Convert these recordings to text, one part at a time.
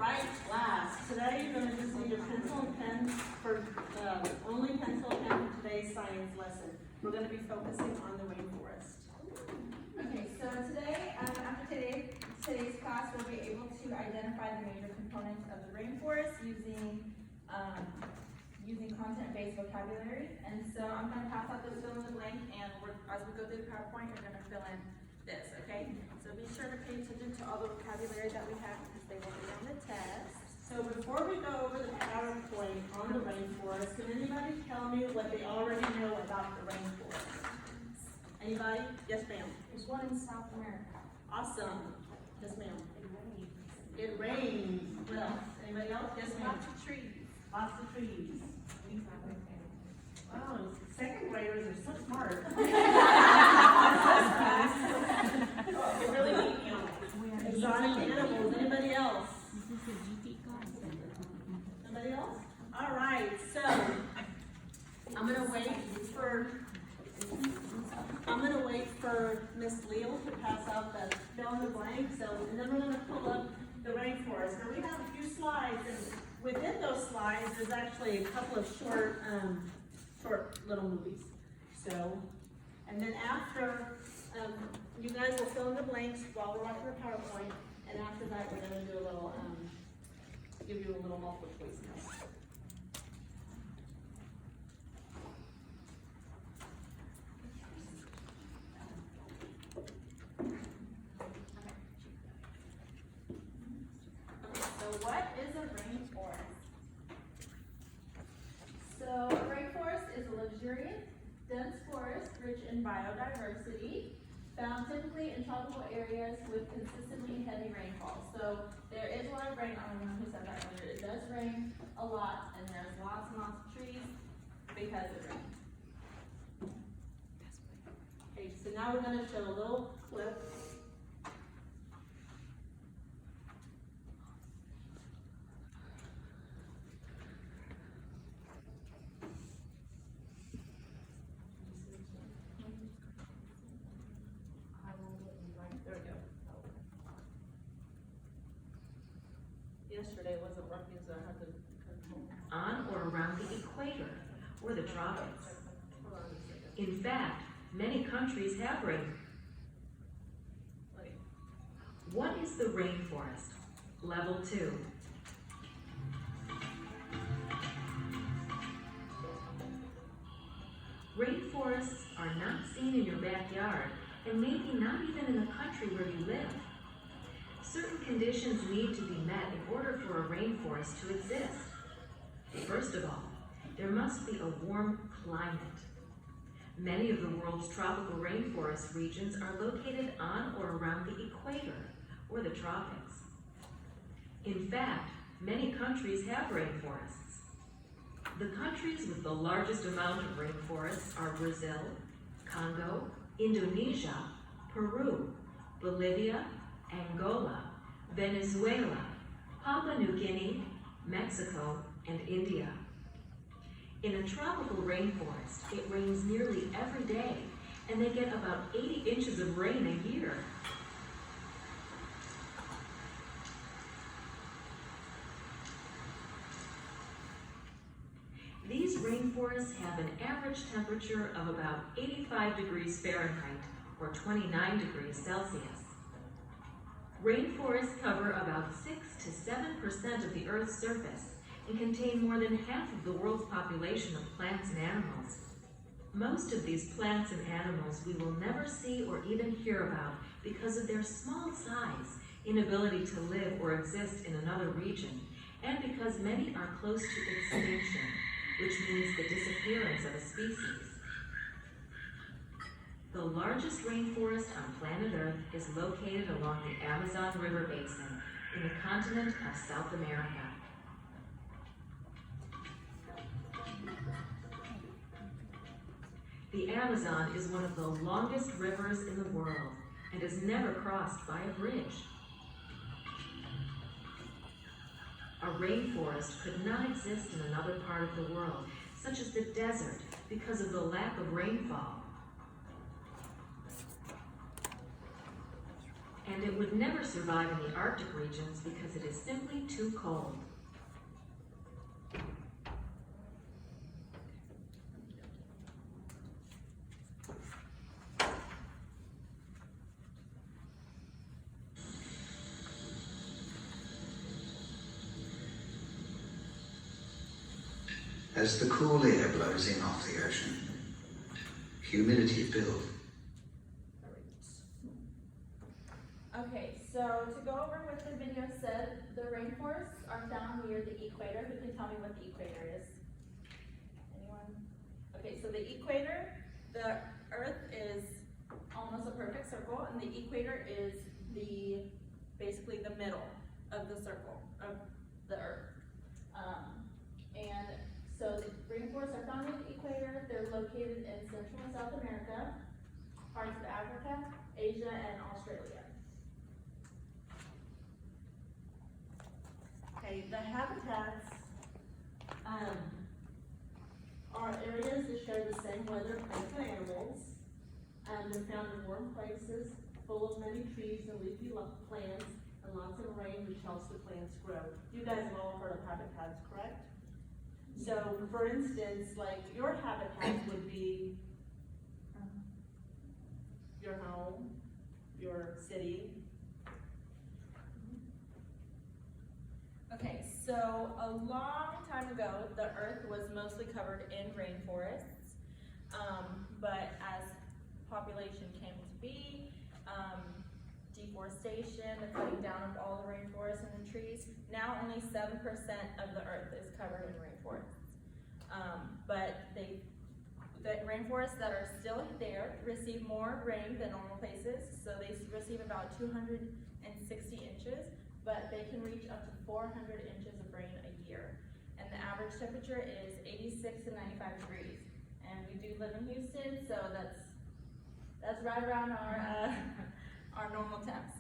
right, class. Today you're going to just need a pencil and pen for only pencil and pen for today's science lesson. We're going to be focusing on the rainforest. Okay, so today, after today's class, we'll be able to identify the major components of the rainforest using content-based vocabulary. And so I'm going to pass out this fill in the blank, and as we go through the PowerPoint, you're going to fill in this, okay? So be sure to pay attention to all the vocabulary that we have because they will be on the test. So before we go over the PowerPoint on the rainforest, can anybody tell me what they already know about the rainforest? Anybody? Yes, ma'am. There's one in South America. Awesome. Yes, ma'am. It rains. What else? Anybody else? Yes, ma'am. Lots of trees. Lots of trees. Wow, second graders are so smart. They really need animals. Exotic animals. Anybody else? Anybody else? All right, so I'm gonna wait for Miss Leal to pass out the fill in the blank. So, and then we're gonna pull up the rainforest. Now we have a few slides, and within those slides, there's actually a couple of short little movies. So, and then after, you guys will fill in the blanks while we're watching the PowerPoint, and after that, we're gonna do a little, give you a little multiple choice test. What is a rainforest? So a rainforest is a luxuriant, dense forest rich in biodiversity, found typically in tropical areas with consistently heavy rainfall. So there is a lot of rain. I don't know who said that earlier. It does rain a lot, and there's lots and lots of trees because it rains. Okay, so now we're gonna show a little clip. Yesterday it wasn't working, so I had to control. On or around the equator or the tropics. Hold on a second. In fact, many countries have rain. Wait. What is the rainforest? Level 2. Rainforests are not seen in your backyard and maybe not even in the country where you live. Certain conditions need to be met in order for a rainforest to exist. First of all, there must be a warm climate. Many of the world's tropical rainforest regions are located on or around the equator or the tropics. In fact, many countries have rainforests. The countries with the largest amount of rainforests are Brazil, Congo, Indonesia, Peru, Bolivia, Angola, Venezuela, Papua New Guinea, Mexico, and India. In a tropical rainforest, it rains nearly every day, and they get about 80 inches of rain a year. These rainforests have an average temperature of about 85 degrees Fahrenheit, or 29 degrees Celsius. Rainforests cover about 6 to 7% of the Earth's surface and contain more than half of the world's population of plants and animals. Most of these plants and animals we will never see or even hear about because of their small size, inability to live or exist in another region, and because many are close to extinction, which means the disappearance of a species. The largest rainforest on planet Earth is located along the Amazon River basin in the continent of South America. The Amazon is one of the longest rivers in the world and is never crossed by a bridge. A rainforest could not exist in another part of the world, such as the desert, because of the lack of rainfall. And it would never survive in the Arctic regions because it is simply too too cold. As the cool air blows in off the ocean, humidity builds. Okay, so to go over what the video said, the rainforests are found near the equator. Who can tell me what the equator is? Anyone? Okay, so the equator, the Earth is almost a perfect circle, and the equator is basically the middle of the circle of the Earth. And so the rainforests are found near the equator. They're located in Central and South America, parts of Africa, Asia, and Australia. Okay, the habitats are areas that share the same weather, plants, and animals. They're found in warm places, full of many trees and leafy plants, and lots of rain, which helps the plants grow. You guys have all heard of habitats, correct? So, for instance, like your habitat would be your home, your city. Okay, so a long time ago, the Earth was mostly covered in rainforests, but as population came to be, deforestation, the cutting down of all the rainforests and the trees, now only 7% of the Earth is covered in rainforests. But the rainforests that are still there receive more rain than normal places, so they receive about 260 inches, but they can reach up to 400 inches of rain a year. And the average temperature is 86 to 95 degrees. And we do live in Houston, so that's right around our normal temps.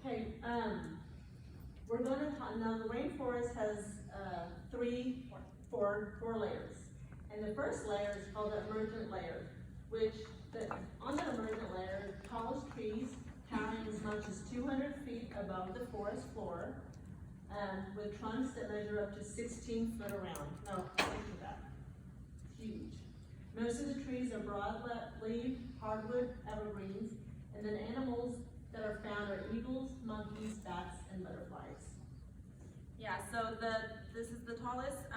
Okay, we're going to talk, now the rainforest has four layers. And the first layer is called the emergent layer, which on the emergent layer, the tallest trees towering as much as 200 feet above the forest floor, with trunks that measure up to 16 foot around. Now, think of that. Huge. Most of the trees are broad-leaved, hardwood evergreens, and then animals that are found are eagles, monkeys, bats, and butterflies. Yeah, so this is the tallest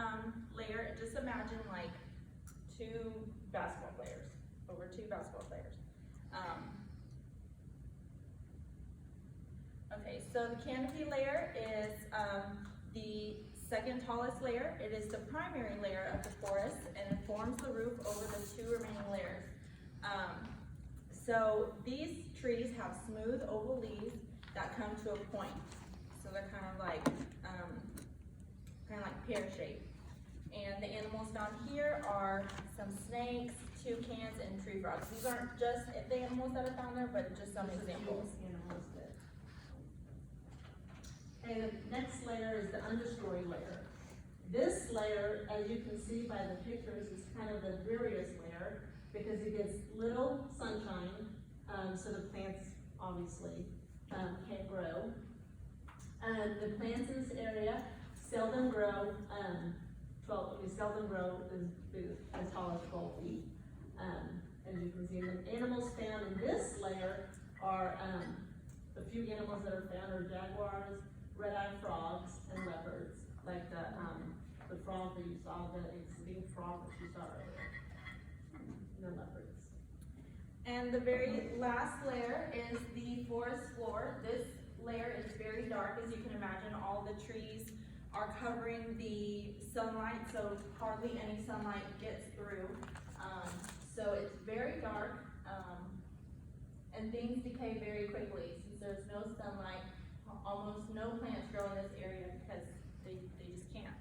layer. Just imagine like 2 basketball players, over 2 basketball players. Okay, so the canopy layer is the second tallest layer. It is the primary layer of the forest, and it forms the roof over the 2 remaining layers. So these trees have smooth oval leaves that come to a point. So they're kind of like pear-shaped. And the animals found here are some snakes, toucans, and tree frogs. These aren't just the animals that are found there, but just some examples. Okay, the next layer is the understory layer. This layer, as you can see by the pictures, is kind of the dreariest layer because it gets little sunshine, so the plants obviously can't grow. The plants in this area seldom grow as tall as 12 feet. As you can see, the animals found in this layer are the few animals that are found are jaguars, red-eyed frogs, and leopards, like the frog that you saw, the extinct frog that you saw earlier, and the leopards. And the very last layer is the forest floor. This layer is very dark, as you can imagine. All the trees are covering the sunlight, so hardly any sunlight gets through. So it's very dark, and things decay very quickly. Since there's no sunlight, almost no plants grow in this area because they just can't.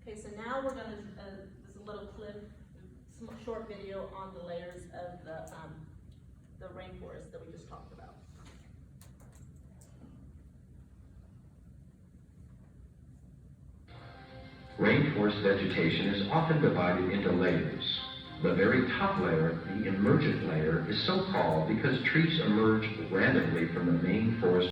Okay, so now we're going to, this is a little clip, short video on the layers of the rainforest that we just talked about. Rainforest vegetation is often divided into layers. The very top layer, the emergent layer, is so called because trees emerge randomly from the main forest